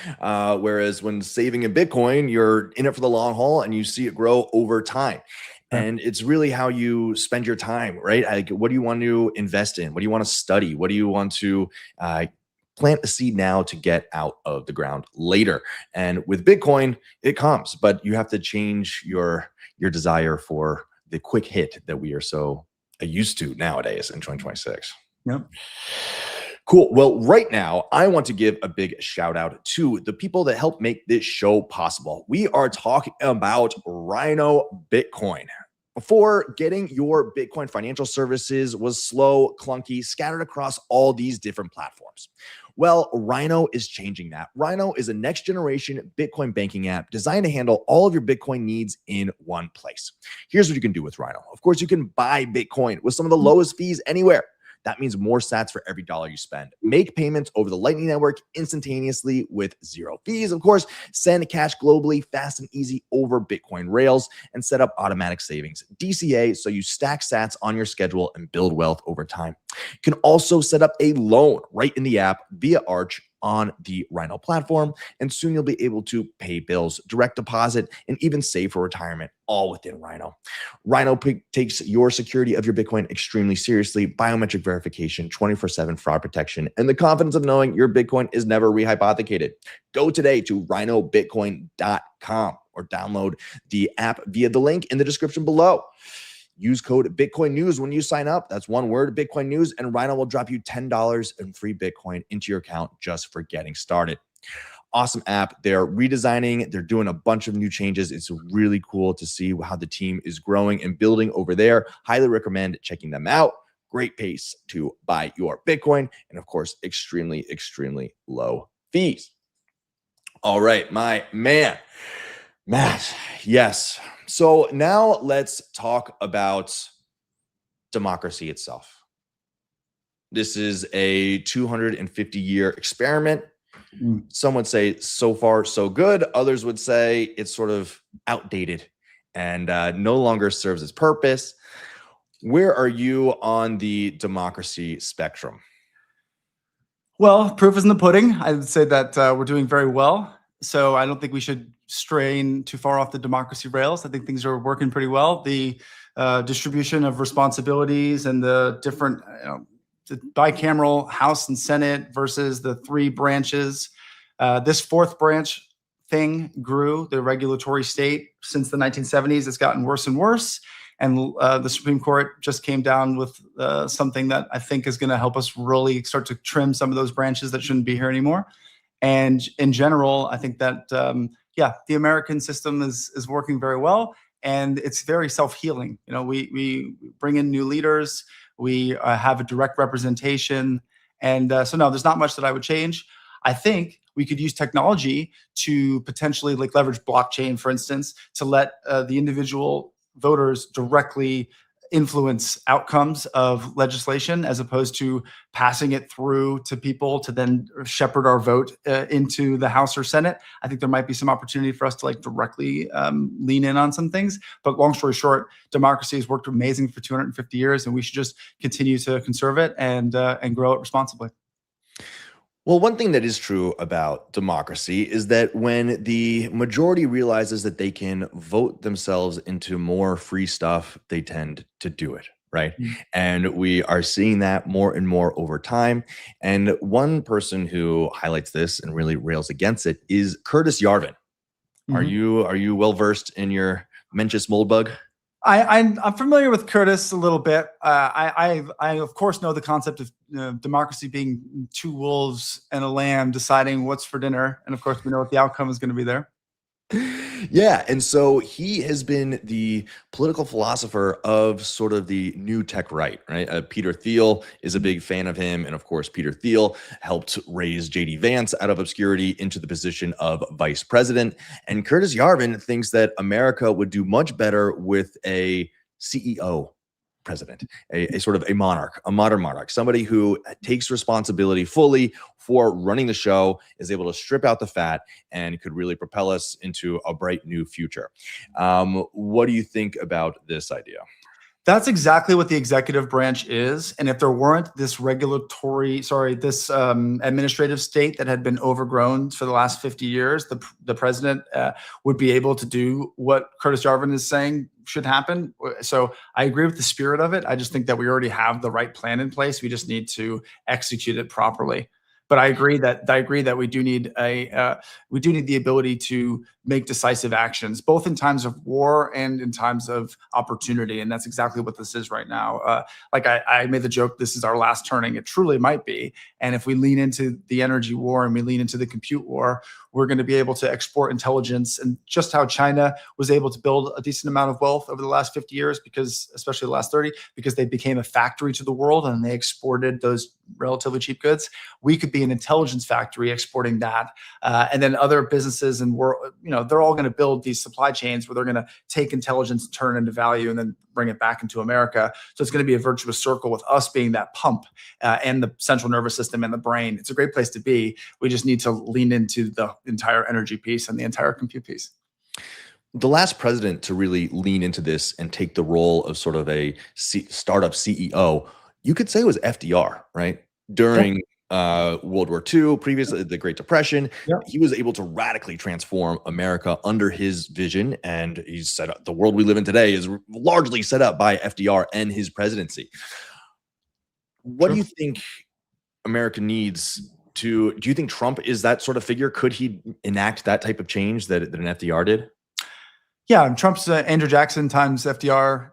whereas when saving in Bitcoin, you're in it for the long haul and you see it grow over time. And it's really how you spend your time, right? Like, what do you want to invest in? What do you want to study? What do you want to plant a seed now to get out of the ground later? And with Bitcoin, it comes, but you have to change your desire for the quick hit that we are so used to nowadays in 2026.
Yep.
Cool. Well, right now, I want to give a big shout out to the people that help make this show possible. We are talking about Rhino Bitcoin. Before, getting your Bitcoin financial services was slow, clunky, scattered across all these different platforms. Well, Rhino is changing that. Rhino is a next generation Bitcoin banking app designed to handle all of your Bitcoin needs in one place. Here's what you can do with Rhino. Of course, you can buy Bitcoin with some of the lowest fees anywhere. That means more sats for every dollar you spend. Make payments over the Lightning Network instantaneously with zero fees. Of course, send cash globally fast and easy over Bitcoin rails, and set up automatic savings, DCA, so you stack sats on your schedule and build wealth over time. You can also set up a loan right in the app via Arch on the Rhino platform, and soon you'll be able to pay bills, direct deposit, and even save for retirement, all within Rhino. Rhino takes your security of your Bitcoin extremely seriously: biometric verification, 24/7 fraud protection, and the confidence of knowing your Bitcoin is never rehypothecated. Go today to rhinobitcoin.com or download the app via the link in the description below. Use code Bitcoin News when you sign up. That's one word, Bitcoin News, and Rhino will drop you $10 in free Bitcoin into your account just for getting started. Awesome app. They're redesigning. They're doing a bunch of new changes. It's really cool to see how the team is growing and building over there. Highly recommend checking them out. Great pace to buy your Bitcoin, and of course, extremely, extremely low fees. All right, my man, Matt. Yes. So now let's talk about democracy itself. This is a 250-year experiment. Some would say so far so good. Others would say it's sort of outdated and no longer serves its purpose. Where are you on the democracy spectrum?
Well, proof is in the pudding. I would say that we're doing very well. So I don't think we should strain too far off the democracy rails. I think things are working pretty well. The distribution of responsibilities and the different, the bicameral House and Senate versus the three branches. This fourth branch thing grew, the regulatory state, since the 1970s. It's gotten worse and worse. And the Supreme Court just came down with something that I think is going to help us really start to trim some of those branches that shouldn't be here anymore. And in general, I think that, the American system is working very well, and it's very self-healing. We bring in new leaders, we have a direct representation, and so no, there's not much that I would change. I think we could use technology to potentially leverage blockchain, for instance, to let the individual voters directly influence outcomes of legislation, as opposed to passing it through to people to then shepherd our vote into the House or Senate. I think there might be some opportunity for us to directly lean in on some things. But long story short, democracy has worked amazing for 250 years, and we should just continue to conserve it and grow it responsibly.
Well, one thing that is true about democracy is that when the majority realizes that they can vote themselves into more free stuff, they tend to do it, right? Mm-hmm. And we are seeing that more and more over time. And one person who highlights this and really rails against it is Curtis Yarvin. Mm-hmm. Are you well versed in your Mencius mold bug?
I'm familiar with Curtis a little bit. I of course know the concept of democracy being two wolves and a lamb deciding what's for dinner, and of course we know what the outcome is going to be there.
Yeah, and so he has been the political philosopher of sort of the new tech right? Peter Thiel is a big fan of him, and of course, Peter Thiel helped raise JD Vance out of obscurity into the position of vice president. And Curtis Yarvin thinks that America would do much better with a CEO president, a sort of a monarch, a modern monarch, somebody who takes responsibility fully for running the show, is able to strip out the fat, and could really propel us into a bright new future. What do you think about this idea?
That's exactly what the executive branch is. And if there weren't this administrative state that had been overgrown for the last 50 years, the president would be able to do what Curtis Yarvin is saying should happen. So I agree with the spirit of it. I just think that we already have the right plan in place. We just need to execute it properly. But I agree that we do need the ability to make decisive actions, both in times of war and in times of opportunity. And that's exactly what this is right now. Like I made the joke, this is our last turning. It truly might be. And if we lean into the energy war and we lean into the compute war, we're going to be able to export intelligence. And just how China was able to build a decent amount of wealth over the last 50 years, because especially the last 30, because they became a factory to the world and they exported those relatively cheap goods. We could be an intelligence factory exporting that. And then other businesses and they're all going to build these supply chains where they're going to take intelligence, turn it into value, and then bring it back into America. So it's going to be a virtuous circle with us being that pump and the central nervous system and the brain. It's a great place to be. We just need to lean into the entire energy piece and the entire compute piece.
The last president to really lean into this and take the role of sort of a startup CEO, you could say, was FDR, right? During World War II, previously the Great Depression, he was able to radically transform America under his vision, and he's set up the world we live in today is largely set up by FDR and his presidency. What do you think America needs to? Do you think Trump is that sort of figure? Could he enact that type of change that an FDR did?
Yeah, Trump's Andrew Jackson times FDR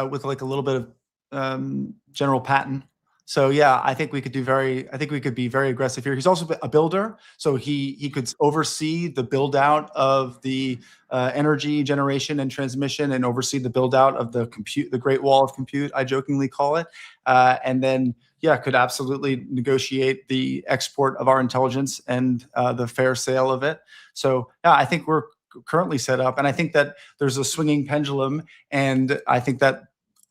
with like a little bit of General Patton. So yeah, I think we could be very aggressive here. He's also a builder, so he could oversee the build out of the energy generation and transmission, and oversee the build out of the Great Wall of Compute, I jokingly call it, and then could absolutely negotiate the export of our intelligence and the fair sale of it. So yeah, I think we're currently set up, and I think that there's a swinging pendulum, and I think that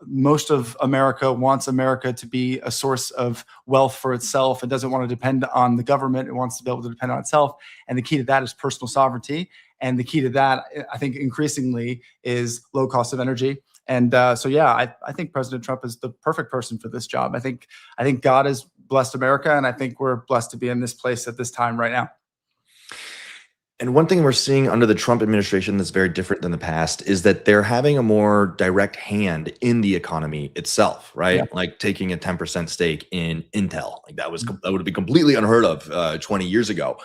most of America wants America to be a source of wealth for itself. It doesn't want to depend on the government. It wants to be able to depend on itself. And the key to that is personal sovereignty. And the key to that, I think, increasingly is low cost of energy. And I think President Trump is the perfect person for this job. I think God has blessed America, and I think we're blessed to be in this place at this time right now.
And one thing we're seeing under the Trump administration that's very different than the past is that they're having a more direct hand in the economy itself, right? Yeah. Like taking a 10% stake in Intel. Like that would be completely unheard of 20 years ago.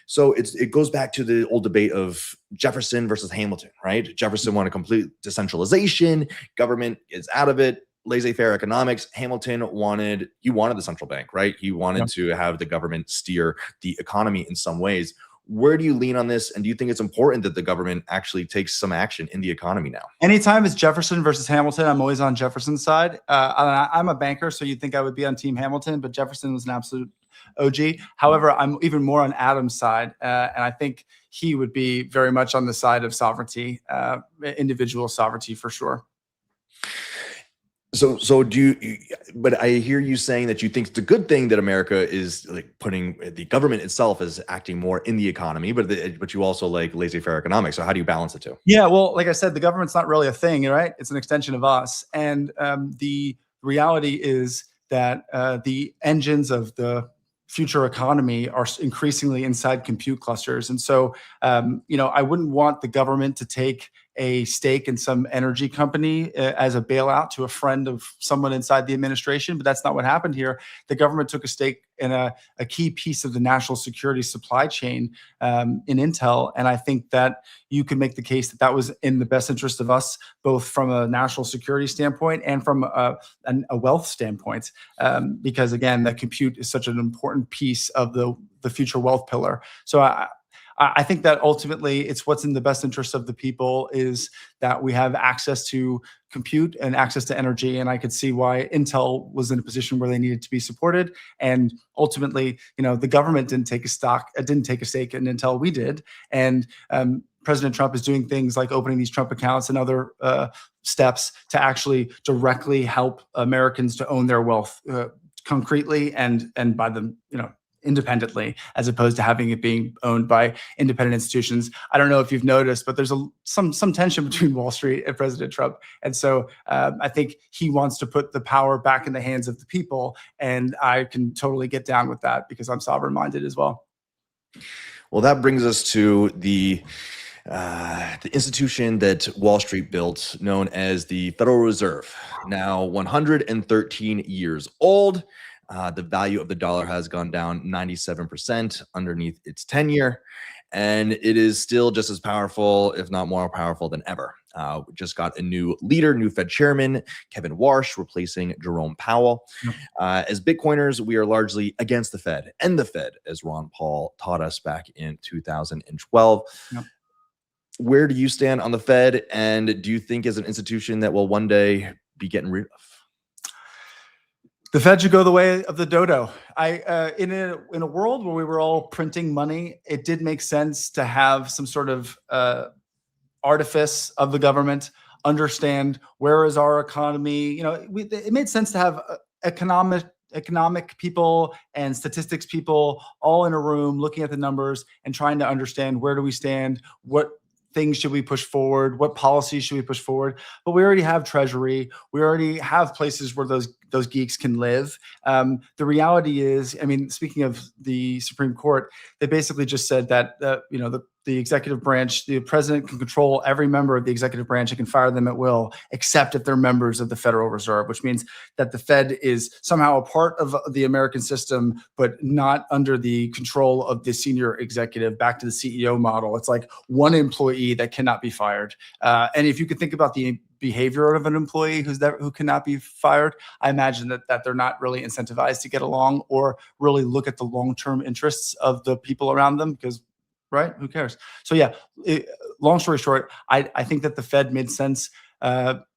So it goes back to the old debate of Jefferson versus Hamilton, right? Jefferson wanted complete decentralization, government is out of it, laissez-faire economics. Hamilton wanted the central bank, right? He wanted to have the government steer the economy in some ways. Where do you lean on this? And do you think it's important that the government actually takes some action in the economy now?
Anytime it's Jefferson versus Hamilton, I'm always on Jefferson's side. I'm a banker, so you'd think I would be on Team Hamilton, but Jefferson was an absolute OG. However, I'm even more on Adams' side, and I think he would be very much on the side of sovereignty, individual sovereignty for sure.
So do you, but I hear you saying that you think it's a good thing that America is like putting the government itself as acting more in the economy, but you also like laissez-faire economics. So how do you balance the two?
Yeah, well, like I said, the government's not really a thing, right? It's an extension of us. And the reality is that the engines of the future economy are increasingly inside compute clusters. And so, I wouldn't want the government to take a stake in some energy company as a bailout to a friend of someone inside the administration, but that's not what happened here. The government took a stake in a key piece of the national security supply chain in Intel, and I think that you could make the case that that was in the best interest of us, both from a national security standpoint and from a wealth standpoint, because again, that compute is such an important piece of the future wealth pillar. So I think that ultimately it's what's in the best interest of the people is that we have access to compute and access to energy. And I could see why Intel was in a position where they needed to be supported. And ultimately, the government didn't take a stake in Intel. We did. And President Trump is doing things like opening these Trump accounts and other steps to actually directly help Americans to own their wealth concretely and by them, independently, as opposed to having it being owned by independent institutions. I don't know if you've noticed, but there's some tension between Wall Street and President Trump. And so I think he wants to put the power back in the hands of the people. And I can totally get down with that because I'm sovereign minded as well.
Well, that brings us to the institution that Wall Street built, known as the Federal Reserve, now 113 years old. The value of the dollar has gone down 97% underneath its tenure, and it is still just as powerful, if not more powerful than ever. We just got a new leader, new Fed chairman, Kevin Warsh, replacing Jerome Powell.
Yep.
As Bitcoiners, we are largely against the Fed and the Fed, as Ron Paul taught us back in 2012.
Yep.
Where do you stand on the Fed, and do you think as an institution that will one day be getting rid of?
The Fed should go the way of the dodo. In a world where we were all printing money, it did make sense to have some sort of artifice of the government, understand where is our economy. It made sense to have economic people and statistics people all in a room looking at the numbers and trying to understand where do we stand, what things should we push forward, what policies should we push forward. But we already have Treasury. We already have places where those geeks can live. The reality is, speaking of the Supreme Court, they basically just said that the executive branch, the president can control every member of the executive branch. He can fire them at will, except if they're members of the Federal Reserve, which means that the Fed is somehow a part of the American system, but not under the control of the senior executive. Back to the CEO model. It's like one employee that cannot be fired. And if you could think about the behavior of an employee who cannot be fired, I imagine that they're not really incentivized to get along or really look at the long-term interests of the people around them because, right? Who cares? So yeah, long story short, I think that the Fed made sense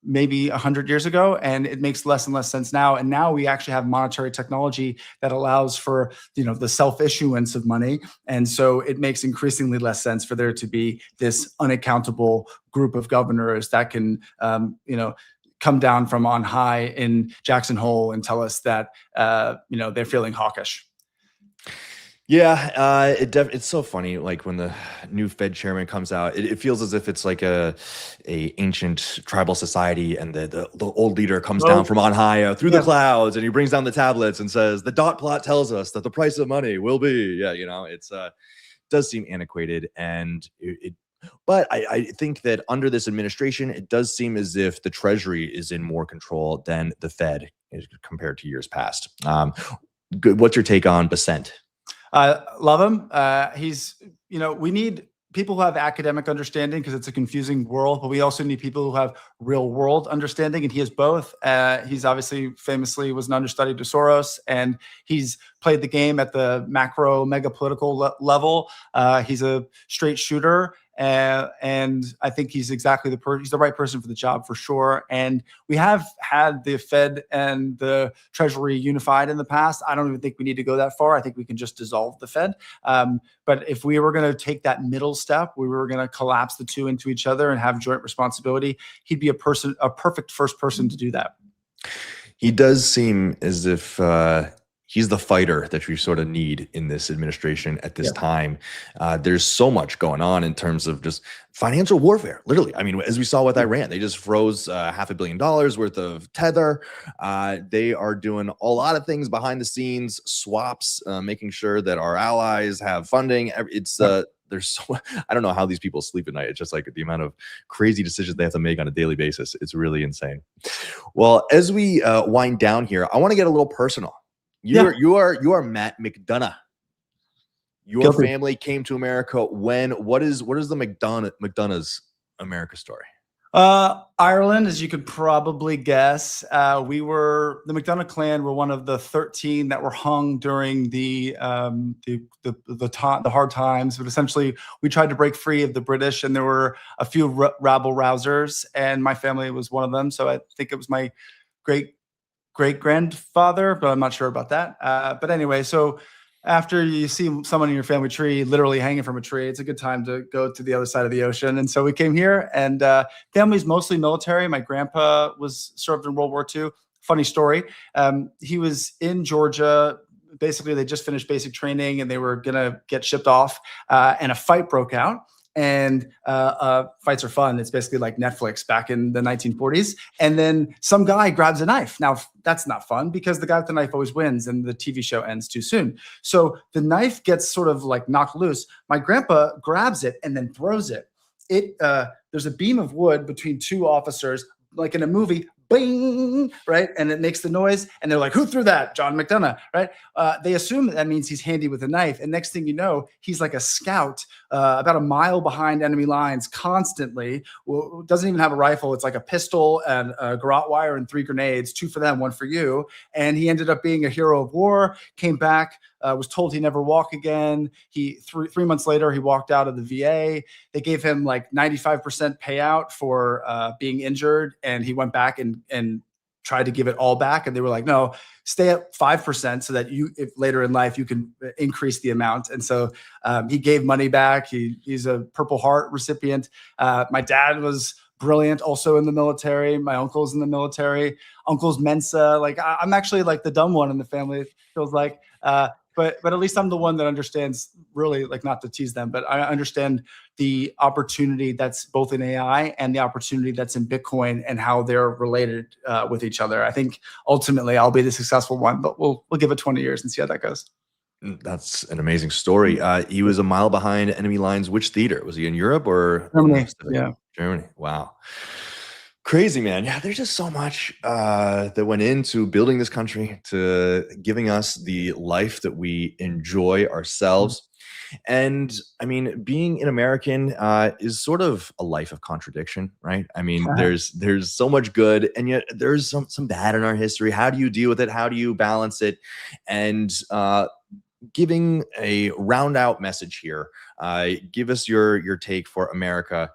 maybe 100 years ago, and it makes less and less sense now. And now we actually have monetary technology that allows for the self-issuance of money, and so it makes increasingly less sense for there to be this unaccountable group of governors that can come down from on high in Jackson Hole and tell us that they're feeling hawkish.
Yeah, it's so funny. Like when the new Fed chairman comes out, it feels as if it's like a ancient tribal society, and the old leader comes down from on high through the clouds, and he brings down the tablets and says, "The dot plot tells us that the price of money will be." Yeah, it's does seem antiquated, and but I think that under this administration, it does seem as if the Treasury is in more control than the Fed compared to years past. What's your take on Bessent?
Love him. We need people who have academic understanding because it's a confusing world, but we also need people who have real world understanding, and he has both. He's obviously famously was an understudy to Soros, and he's played the game at the macro mega political level. He's a straight shooter. And I think he's exactly he's the right person for the job for sure. And we have had the Fed and the Treasury unified in the past. I don't even think we need to go that far. I think we can just dissolve the Fed. But if we were going to take that middle step, we were going to collapse the two into each other and have joint responsibility, he'd be a perfect first person to do that.
He does seem as if he's the fighter that we sort of need in this administration at this time. There's so much going on in terms of just financial warfare, literally. As we saw with Iran, they just froze $500 million worth of tether. They are doing a lot of things behind the scenes, swaps, making sure that our allies have funding. It's the there's so, I don't know how these people sleep at night. It's just like the amount of crazy decisions they have to make on a daily basis. It's really insane. Well, as we wind down here, I want to get a little personal. You are Matt McDonagh. Your
Guilty.
family came to America when? What is the McDonagh's America story?
Ireland, as you could probably guess. The McDonagh clan were one of the 13 that were hung during the hard times. But essentially, we tried to break free of the British, and there were a few rabble rousers, and my family was one of them. So I think it was my great grandfather, but I'm not sure about that. But anyway, so after you see someone in your family tree literally hanging from a tree, it's a good time to go to the other side of the ocean. And so we came here, and family's mostly military. My grandpa served in World War II. Funny story. He was in Georgia. Basically, they just finished basic training, and they were going to get shipped off, and a fight broke out. And fights are fun. It's basically like Netflix back in the 1940s. And then some guy grabs a knife. Now, that's not fun because the guy with the knife always wins and the TV show ends too soon. So the knife gets sort of like knocked loose. My grandpa grabs it and then throws it. There's a beam of wood between two officers, like in a movie, bing, right? And it makes the noise. And they're like, who threw that? John McDonagh, right? They assume that means he's handy with a knife. And next thing you know, he's like a scout about a mile behind enemy lines constantly. Well, doesn't even have a rifle. It's like a pistol and a garrote wire and 3 grenades, 2 for them, 1 for you. And he ended up being a hero of war, came back, was told he'd never walk again. Three months later, he walked out of the VA. They gave him like 95% payout for being injured. And he went back and tried to give it all back. And they were like, no, stay at 5% so that if later in life you can increase the amount. And so he gave money back. He's a Purple Heart recipient. My dad was brilliant, also in the military. My uncle's in the military. Uncle's Mensa. Like I'm actually like the dumb one in the family, it feels like. But at least I'm the one that understands, really, like, not to tease them, but I understand the opportunity that's both in AI and the opportunity that's in Bitcoin and how they're related with each other. I think ultimately I'll be the successful one, but we'll give it 20 years and see how that goes.
That's an amazing story. He was a mile behind enemy lines. Which theater? Was he in Europe or
Germany? Yeah.
Germany. Wow. Crazy, man. Yeah, there's just so much that went into building this country, to giving us the life that we enjoy ourselves. And I mean, being an American is sort of a life of contradiction, right? I mean, there's so much good, and yet there's some bad in our history. How do you deal with it? How do you balance it? And giving a round out message here, give us your take for America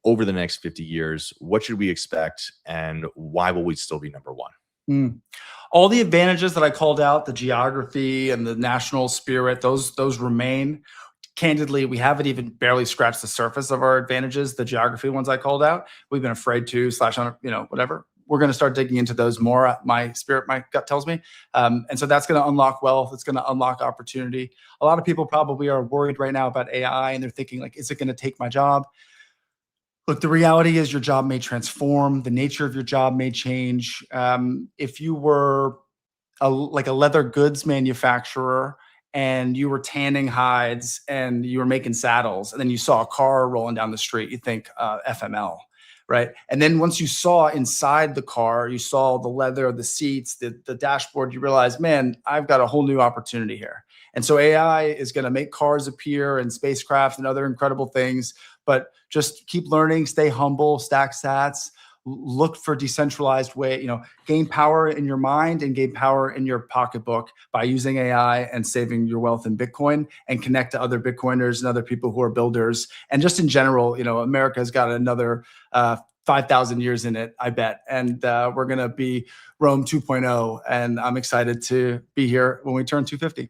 over the next 50 years. What should we expect, and why will we still be number one?
All the advantages that I called out, the geography and the national spirit, those remain. Candidly, we haven't even barely scratched the surface of our advantages, the geography ones I called out. We've been afraid to whatever. We're going to start digging into those more. My gut tells me. And so that's going to unlock wealth. It's going to unlock opportunity. A lot of people probably are worried right now about AI, and they're thinking, like, is it going to take my job? Look, the reality is your job may transform. The nature of your job may change. If you were like a leather goods manufacturer and you were tanning hides and you were making saddles, and then you saw a car rolling down the street, you think FML, right? And then once you saw inside the car, you saw the leather, the seats, the dashboard, you realize, man, I've got a whole new opportunity here. And so AI is going to make cars appear and spacecraft and other incredible things. But just keep learning, stay humble, stack sats, look for decentralized way, gain power in your mind and gain power in your pocketbook by using AI and saving your wealth in Bitcoin, and connect to other Bitcoiners and other people who are builders. And just in general, America has got another 5,000 years in it, I bet. And we're going to be Rome 2.0. And I'm excited to be here when we turn 250.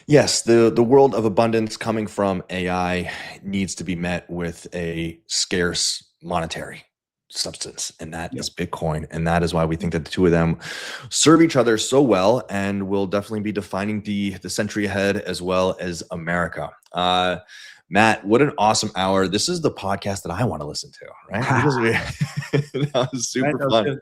Yes, the world of abundance coming from AI needs to be met with a scarce monetary substance, and that is Bitcoin. And that is why we think that the two of them serve each other so well, and will definitely be defining the century ahead, as well as America. Matt, what an awesome hour. This is the podcast that I want to listen to, right? That was super fun.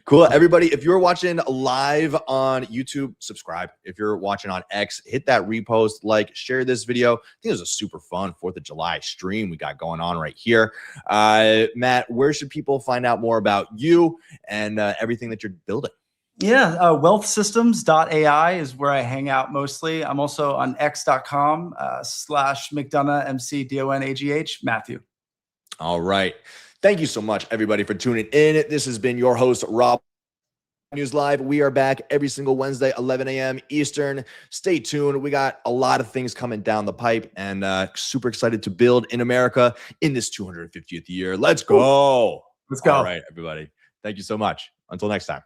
Cool. Everybody, if you're watching live on YouTube, subscribe. If you're watching on X, hit that repost, like, share this video. I think it was a super fun 4th of July stream we got going on right here. Matt, where should people find out more about you and everything that you're building?
Yeah, wealthsystems.ai is where I hang out mostly. I'm also on x.com /McDonagh, McDonagh, Matthew.
All right. Thank you so much, everybody, for tuning in. This has been your host, Rob. News Live. We are back every single Wednesday, 11 a.m. Eastern. Stay tuned. We got a lot of things coming down the pipe and super excited to build in America in this 250th year. Let's go.
Let's go.
All right, everybody. Thank you so much. Until next time.